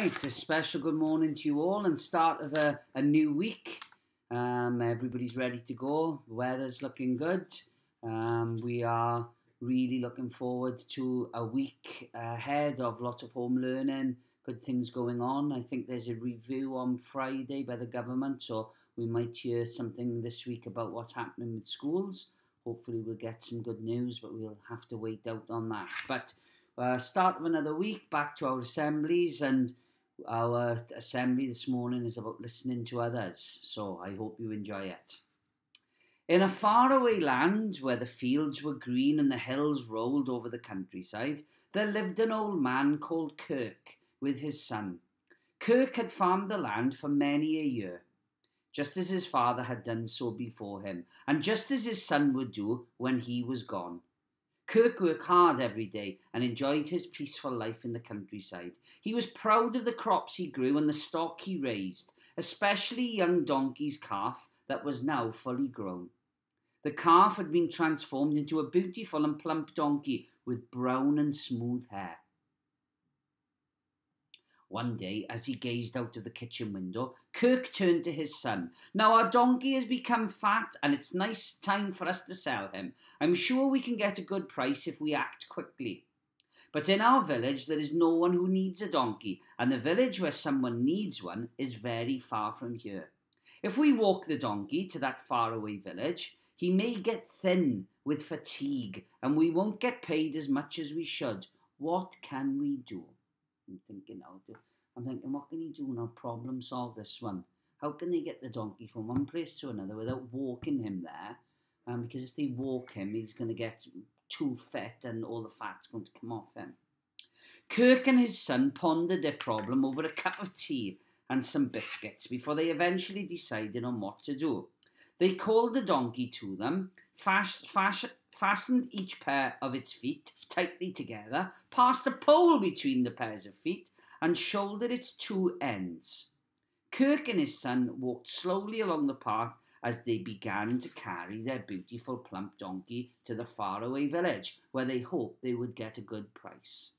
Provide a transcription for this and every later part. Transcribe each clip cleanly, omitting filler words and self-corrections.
It's a special good morning to you all and start of a new week. Everybody's ready to go. The weather's looking good. We are really looking forward to a week ahead of lots of home learning, good things going on. I think there's a review on Friday by the government, so we might hear something this week about what's happening with schools. Hopefully we'll get some good news, but we'll have to wait out on that. But start of another week, back to our assemblies, and our assembly this morning is about listening to others, so I hope you enjoy it. In a faraway land where the fields were green and the hills rolled over the countryside, there lived an old man called Kirk with his son. Kirk had farmed the land for many a year, just as his father had done so before him, and just as his son would do when he was gone. Kirk worked hard every day and enjoyed his peaceful life in the countryside. He was proud of the crops he grew and the stock he raised, especially young donkey's calf that was now fully grown. The calf had been transformed into a beautiful and plump donkey with brown and smooth hair. One day, as he gazed out of the kitchen window, Kirk turned to his son. "Now our donkey has become fat and it's nice time for us to sell him. I'm sure we can get a good price if we act quickly. But in our village there is no one who needs a donkey, and the village where someone needs one is very far from here. If we walk the donkey to that faraway village, he may get thin with fatigue and we won't get paid as much as we should. What can we do?" I'm thinking, what can he do now? Problem solve this one. How can they get the donkey from one place to another without walking him there? Because if they walk him, he's going to get too fit and all the fat's going to come off him. Kirk and his son pondered their problem over a cup of tea and some biscuits before they eventually decided on what to do. They called the donkey to them, fastened each pair of its feet tightly together, passed a pole between the pairs of feet, and shouldered its two ends. Kirk and his son walked slowly along the path as they began to carry their beautiful plump donkey to the faraway village, where they hoped they would get a good price.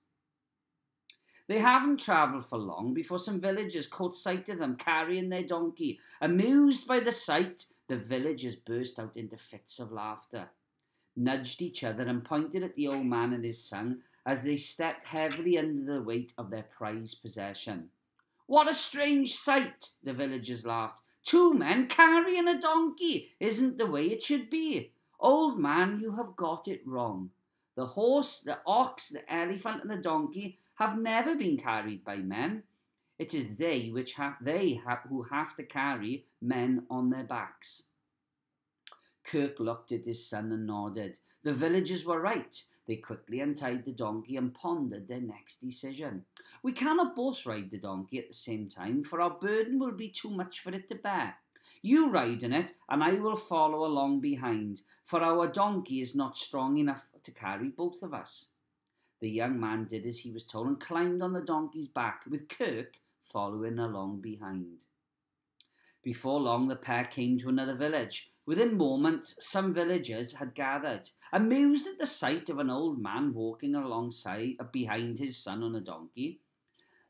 They hadn't travelled for long before some villagers caught sight of them carrying their donkey. Amused by the sight, the villagers burst out into fits of laughter, nudged each other and pointed at the old man and his son as they stepped heavily under the weight of their prized possession. "What a strange sight," the villagers laughed. "Two men carrying a donkey isn't the way it should be. Old man, you have got it wrong. The horse, the ox, the elephant and the donkey have never been carried by men. It is they who have to carry men on their backs." Kirk looked at his son and nodded. The villagers were right. They quickly untied the donkey and pondered their next decision. "We cannot both ride the donkey at the same time, for our burden will be too much for it to bear. You ride on it, and I will follow along behind, for our donkey is not strong enough to carry both of us." The young man did as he was told and climbed on the donkey's back, with Kirk following along behind. Before long, the pair came to another village. Within moments, some villagers had gathered. Amused at the sight of an old man walking alongside behind his son on a donkey,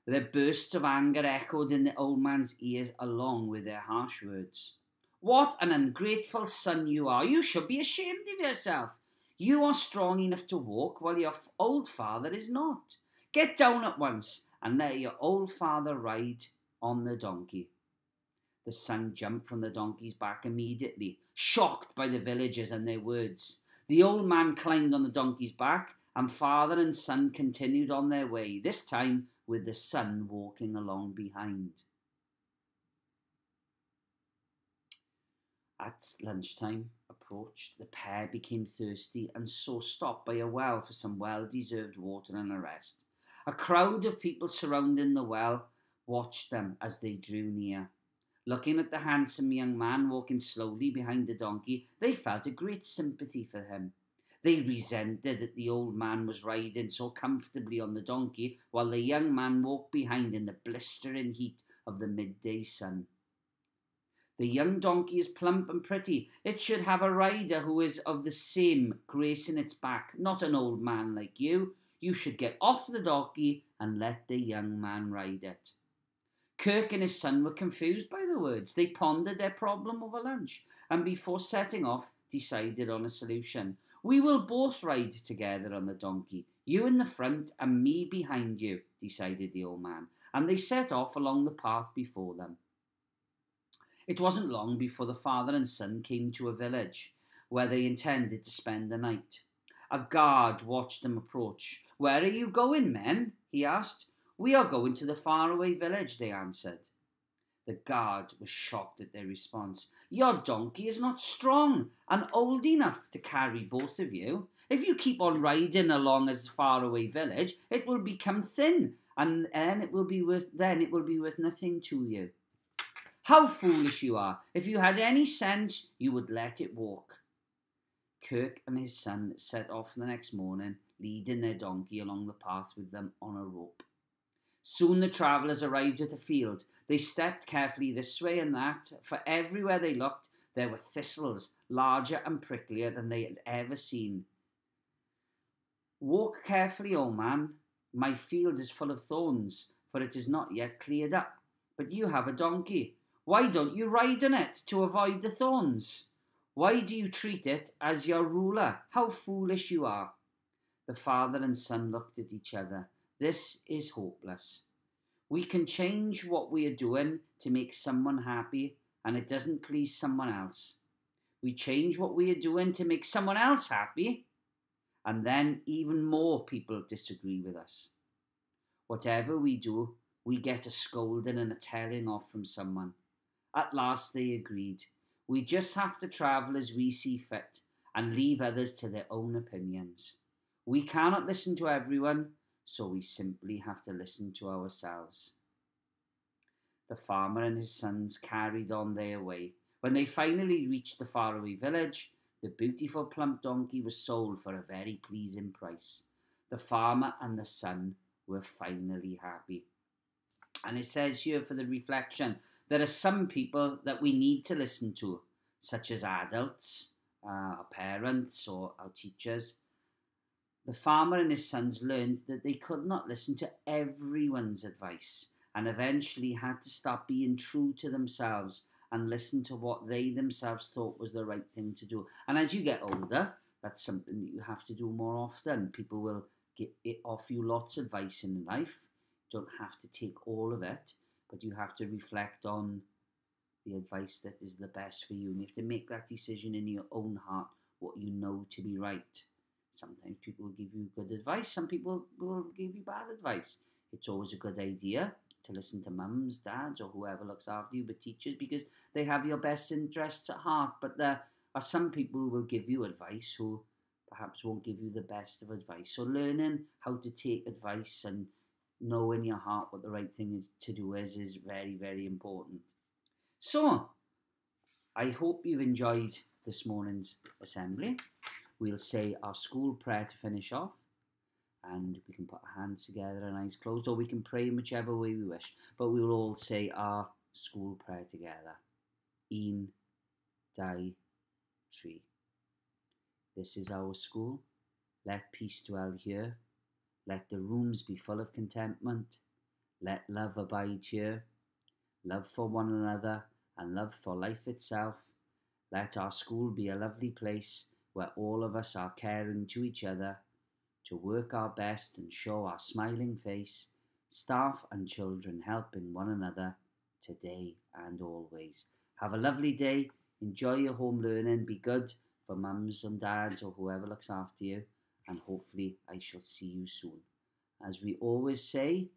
their bursts of anger echoed in the old man's ears along with their harsh words. "What an ungrateful son you are! You should be ashamed of yourself. You are strong enough to walk while your old father is not. Get down at once and let your old father ride on the donkey." The son jumped from the donkey's back immediately, shocked by the villagers and their words. The old man climbed on the donkey's back, and father and son continued on their way, this time with the son walking along behind. As lunchtime approached, the pair became thirsty and so stopped by a well for some well-deserved water and a rest. A crowd of people surrounding the well watched them as they drew near. Looking at the handsome young man walking slowly behind the donkey, they felt a great sympathy for him. They resented that the old man was riding so comfortably on the donkey while the young man walked behind in the blistering heat of the midday sun. The young donkey is plump and pretty. It should have a rider who is of the same grace in its back, not an old man like you. You should get off the donkey and let the young man ride it. Kirk and his son were confused by the words. They pondered their problem over lunch, and before setting off, decided on a solution. "We will both ride together on the donkey, you in the front and me behind you," decided the old man, and they set off along the path before them. It wasn't long before the father and son came to a village where they intended to spend the night. A guard watched them approach. "Where are you going, men?" he asked. "We are going to the faraway village," they answered. The guard was shocked at their response. "Your donkey is not strong and old enough to carry both of you. If you keep on riding along as faraway village, it will become thin, and then it will be worth nothing to you. How foolish you are! If you had any sense, you would let it walk." Kirk and his son set off the next morning, leading their donkey along the path with them on a rope. Soon the travellers arrived at a field. They stepped carefully this way and that, for everywhere they looked there were thistles, larger and pricklier than they had ever seen. "Walk carefully, old man. My field is full of thorns, for it is not yet cleared up. But you have a donkey. Why don't you ride on it to avoid the thorns? Why do you treat it as your ruler? How foolish you are." The father and son looked at each other. This is hopeless. We can change what we are doing to make someone happy, and it doesn't please someone else. We change what we are doing to make someone else happy, and then even more people disagree with us. Whatever we do, we get a scolding and a telling off from someone. At last they agreed. We just have to travel as we see fit and leave others to their own opinions. We cannot listen to everyone, so we simply have to listen to ourselves. The farmer and his sons carried on their way. When they finally reached the faraway village, the beautiful plump donkey was sold for a very pleasing price. The farmer and the son were finally happy. And it says here for the reflection, there are some people that we need to listen to, such as adults, our parents or our teachers. The farmer and his sons learned that they could not listen to everyone's advice and eventually had to stop being true to themselves and listen to what they themselves thought was the right thing to do. And as you get older, that's something that you have to do more often. People will offer you lots of advice in life. You don't have to take all of it, but you have to reflect on the advice that is the best for you. And you have to make that decision in your own heart, what you know to be right. Sometimes people will give you good advice. Some people will give you bad advice. It's always a good idea to listen to mums, dads, or whoever looks after you, but teachers, because they have your best interests at heart. But there are some people who will give you advice who perhaps won't give you the best of advice. So learning how to take advice and know in your heart what the right thing is to do is very, very important. So, I hope you've enjoyed this morning's assembly. We'll say our school prayer to finish off, and we can put our hands together and eyes closed, or we can pray in whichever way we wish. But we will all say our school prayer together. Un, dau, tri. This is our school. Let peace dwell here. Let the rooms be full of contentment. Let love abide here. Love for one another and love for life itself. Let our school be a lovely place where all of us are caring to each other, to work our best and show our smiling face, staff and children helping one another today and always. Have a lovely day. Enjoy your home learning. Be good for mums and dads or whoever looks after you. And hopefully I shall see you soon. As we always say,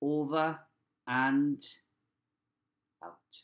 over and out.